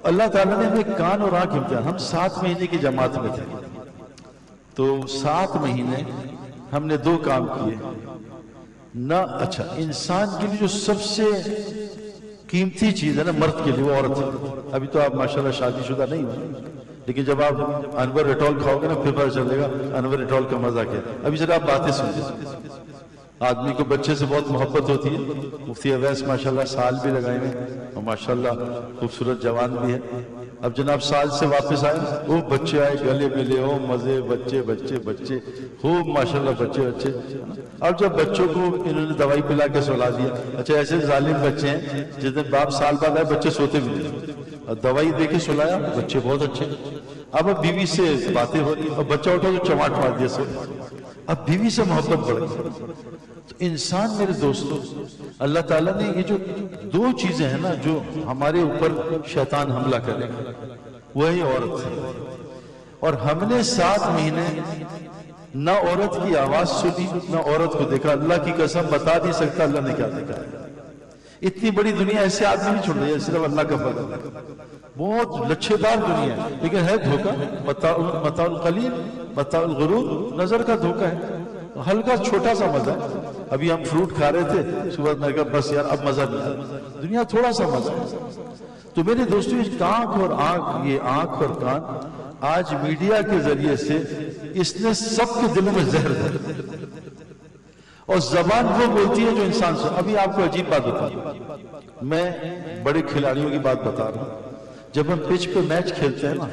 اللہ تعالیٰ نے ہمیں کان اور آنکھ امتحان. ہم 7 مہینے کی جماعت میں تھے تو 7 مہینے ہم نے 2 کام کیے نہ. اچھا انسان کے لیے جو سب سے قیمتی چیز ہے نا مرد کے لیے وہ عورت ہے. ابھی تو آپ ماشاءاللہ شادی شدہ نہیں ہو لیکن جب آپ انور اٹول کھاؤ گے نا پھر پتہ چلے گا انور اٹول کا مزہ کیا. ابھی ذرا آپ باتیں سنیں. آدمی کو بچے سے بہت محبت ہوتی ہے. مفتی اویس ماشاءاللہ سال بھی لگائے ہوئے اور ماشاءاللہ خوبصورت جوان بھی ہے. اب جناب سال سے واپس آئے وہ بچے آئے گلے ملے ہو مزے بچے بچے بچے خوب ماشاءاللہ بچے بچے. اب جب بچوں کو انہوں نے دوائی پلا کے سلا دیا. اچھا ایسے ظالم بچے ہیں جس دن باپ سال بعد آئے بچے سوتے بھی نہیں اور دوائی دے کے سلایا بچے بہت اچھے. اب بیوی سے باتیں ہو رہی اور بچہ اٹھا تو چماٹ مار دیا سو. اب بیوی سے محبت بڑھ گئی. تو انسان میرے دوستوں اللہ تعالیٰ نے یہ جو 2 چیزیں ہیں نا جو ہمارے اوپر شیطان حملہ کرے گا وہی عورت ہے. اور ہم نے 7 مہینے نہ عورت کی آواز سنی نہ عورت کو دیکھا. اللہ کی قسم بتا نہیں سکتا اللہ نے کیا دیکھا ہے. اتنی بڑی دنیا ایسے آدمی نہیں چھوڑ رہی ہے صرف اللہ کا فضل ہے. بہت لچھے دار دنیا ہے لیکن ہے دھوکہ. متاع القلیل متاع الغرور نظر کا دھوکہ ہے. ہلکا چھوٹا سا مزہ ہے. ابھی ہم فروٹ کھا رہے تھے صبح میں کہا بس یار اب مزہ نہیں آیا. دنیا تھوڑا سا مزہ ہے. تو میرے دوستو یہ کانکھ اور آنکھ یہ آنکھ اور کان آج میڈیا کے ذریعے سے اس نے سب کے دلوں میں زہر دیا. اور زبان وہ بولتی ہے جو انسان سے. ابھی آپ کو عجیب بات بتاؤں میں بڑے کھلاڑیوں کی بات بتا رہا ہوں. جب ہم پچ پہ میچ کھیلتے ہیں نا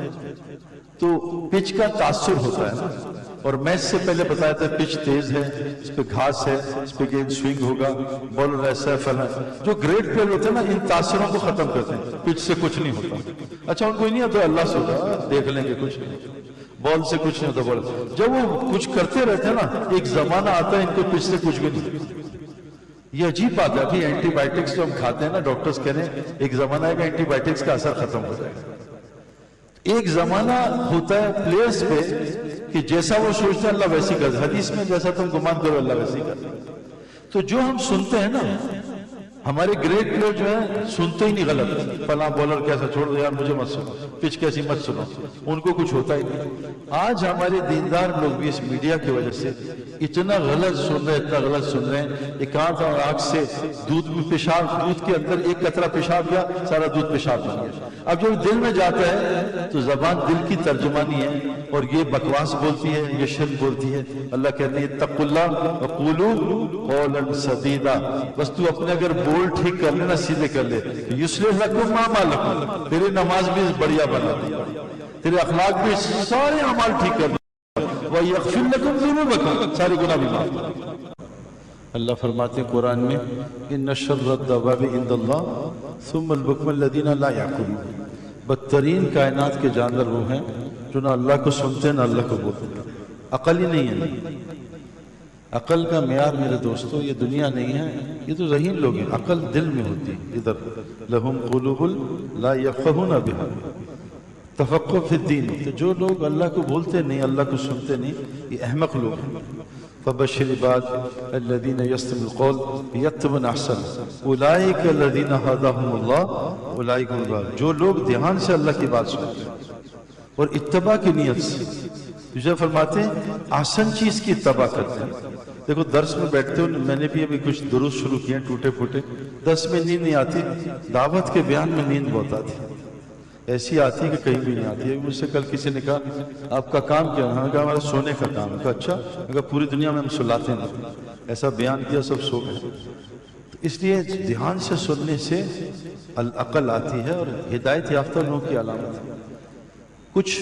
تو پچ کا تاثر ہوتا ہے نا. اور میچ سے پہلے بتایا تھا پچ تیز ہے اس پہ گھاس ہے اس پہ گیند سوئنگ ہوگا بالر ایسا ہے فلاں. جو گریٹ پلیئر ہوتے ہیں نا ان تاثروں کو ختم کرتے ہیں. پچ سے کچھ نہیں ہوتا. اچھا ان کو ہی نہیں ہوتا اللہ سے ہوتا دیکھ لیں گے کچھ نہیں. بال سے کچھ نہیں ہوتا. بال جب وہ کچھ کرتے رہتے ہیں نا ایک زمانہ آتا ہے ان کو پچ سے کچھ بھی نہیں. یہ عجیب بات ہے. ابھی اینٹی بائیوٹکس جو ہم کھاتے ہیں نا ڈاکٹرز کہہ رہے ہیں ایک زمانہ ہے کہ اینٹی بائیوٹکس کا اثر ختم ہو جائے گا. ایک زمانہ ہوتا ہے پلیئرز پہ کہ جیسا وہ سوچتے ہیں اللہ ویسی کر. حدیث میں جیسا تم گمان کرو اللہ ویسی کر. تو جو ہم سنتے ہیں نا ہمارے گریٹ پلیئر جو ہیں سنتے ہی نہیں غلط. فلاں بولر کیسا چھوڑ دو یار مجھے مت سنو پچ کیسی مت سنو. ان کو کچھ ہوتا ہی نہیں. آج ہمارے دیندار لوگ بھی اس میڈیا کی وجہ سے اتنا غلط سن رہے اتنا غلط سن رہے ہیں. ایک آنکھ اور آنکھ سے دودھ میں پیشاب دودھ کے اندر ایک قطرہ پیشاب گیا سارا دودھ پیشاب بن گیا. اب جب دل میں جاتا ہے تو زبان دل کی ترجمانی ہے اور یہ بکواس بولتی ہے یہ شرک بولتی ہے. اللہ کہتے ہیں اتقوا اللہ وقولوا قولا سدیدا. بس تو اپنے اگر بول ٹھیک کر لے نا سیدھے کر لے یصلح لکم اعمالکم. تیری نماز بھی بڑھیا بنا دی تیرے اخلاق بھی سارے اعمال ٹھیک کر دے ویغفر لکم ذنوبکم سارے گناہ بھی معاف کر دے. اللہ فرماتے ہیں قرآن میں ان شر الدواب عند اللہ ثم البکم الذین لا یعقلون. بدترین کائنات کے جانور وہ ہیں جو نہ اللہ کو سنتے ہیں نہ اللہ کو بولتے ہیں. عقل ہی نہیں ہے. عقل کا معیار میرے دوستو یہ دنیا نہیں ہے. یہ تو ذہین لوگ ہیں. عقل دل میں ہوتی ہے. ادھر لہم قلوب لا یفقہون بہا تفقہ فی الدین. تو جو لوگ اللہ کو بولتے نہیں اللہ کو سنتے نہیں یہ احمق لوگ ہیں. فبشر عباد الذین یستمعون القول یتبعون احسنہ اولئک الذین ہداہم اللہ اولئک هم الراشدون. جو لوگ دھیان سے اللہ کی بات سنتے ہیں اور اتباع کی نیت سے جو فرماتے ہیں احسن چیز کی اتباع کرتے ہیں. دیکھو درس میں بیٹھتے ہو میں نے بھی ابھی کچھ دروس شروع کیے ہیں ٹوٹے پھوٹے. درس میں نیند نہیں آتی. دعوت کے بیان میں نیند بہت آتی. ایسی آتی کہ کہیں بھی نہیں آتی. مجھ سے کل کسی نے کہا آپ کا کام کیا ہے؟ ہمیں کہا ہمارا سونے کا کام ہے. اچھا اگر پوری دنیا میں ہم سلاتے نہیں. ایسا بیان کیا سب سو گئے. اس لیے دھیان سے سننے سے العقل آتی ہے اور ہدایت یافتہ لوگوں کی علامت ہے. کچھ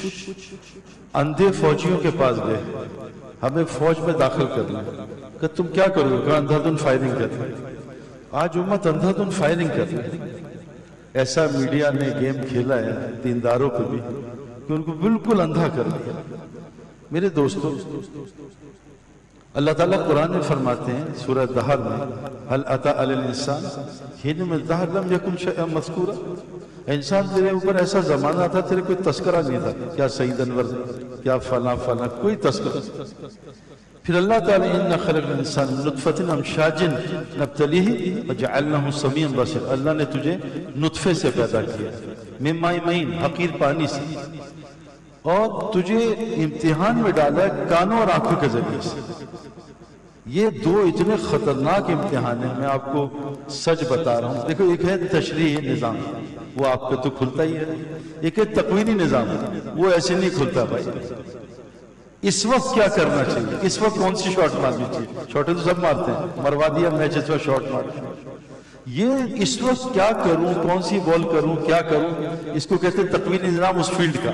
اندھے فوجیوں کے پاس گئے ہمیں فوج میں داخل کر لیں کہ تم کیا کرو گے؟ کہا اندھا دھند فائرنگ کرتے ہیں. آج امت اندھا دھند فائرنگ کر رہی ہے. ایسا میڈیا نے گیم کھیلا ہے دینداروں پہ بھی کہ ان کو بالکل اندھا کر دیا. میرے دوستو اللہ تعالیٰ قرآن میں فرماتے ہیں سورہ دہر میں هل اتى على الانسان حين من الدهر لم يكن شيئا مذكورا. انسان تیرے اوپر ایسا زمانہ تھا تیرے کوئی تذکرہ نہیں تھا. کیا سعید انور کیا فلاں فلاں کوئی تذکرہ. پھر اللہ تعالیٰ اِنَّا خَلَقْنَا الْإِنسَانَ مِن نُطْفَةٍ أَمْشَاجٍ نَبْتَلِيهِ وَجَعَلْنَاهُ سَمِيعًا بَصِيرًا. اللہ نے تجھے نطفے سے پیدا کیا مما مہین حقیر پانی سے، اور تجھے امتحان میں ڈالا ہے کانوں اور آنکھوں کے ذریعے سے۔ یہ دو اتنے خطرناک امتحان ہیں، میں آپ کو سچ بتا رہا ہوں۔ دیکھو، ایک ہے تشریحی نظام، وہ آپ کا تو کھلتا ہی ہے، ایک ہے تقوینی نظام، وہ ایسے نہیں کھلتا بھائی۔ اس وقت کیا کرنا چاہیے، اس وقت کون سی شاٹ مارنی چاہیے؟ شاٹیں تو سب مارتے ہیں، مروا دیا میچ، اس وقت شاٹ مار۔ یہ اس وقت کیا کروں، کون سی بال کروں، کیا کروں، اس کو کہتے ہیں تقوینی نظام اس فیلڈ کا۔